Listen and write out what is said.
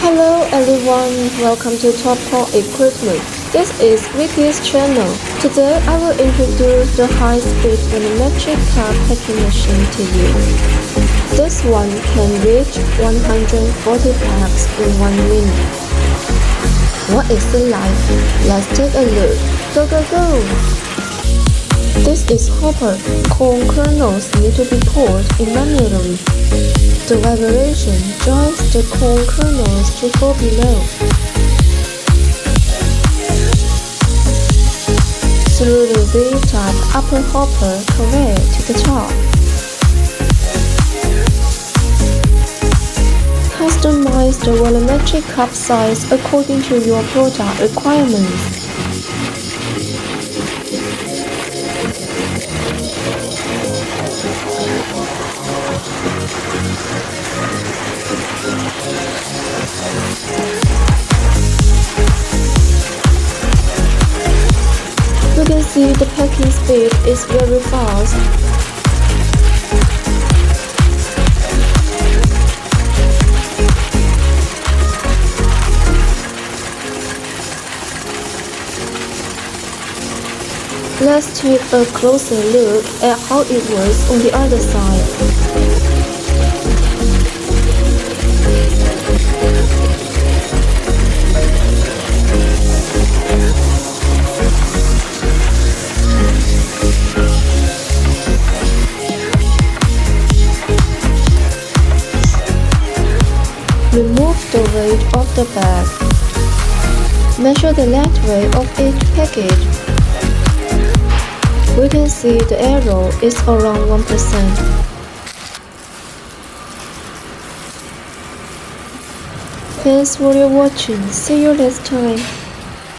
Hello everyone, welcome to Top Pro Equipment. This is Vicky's channel. Today I will introduce the high-speed volumetric car packing machine to you. This one can reach 140 packs in 1 minute. What is it like? Let's take a look. Go go go! This is hopper. Corn kernels need to be poured in manually. The vibration drives the corn kernels to fall below. Through the V-type upper hopper conveyor to the top. Customize the volumetric cup size according to your product requirements. You can see the packing speed is very fast. Let's take a closer look at how it works on the other side. Remove the weight of the bag. Measure the net weight of each package. We can see the error is around 1%. Thanks for your watching. See you next time.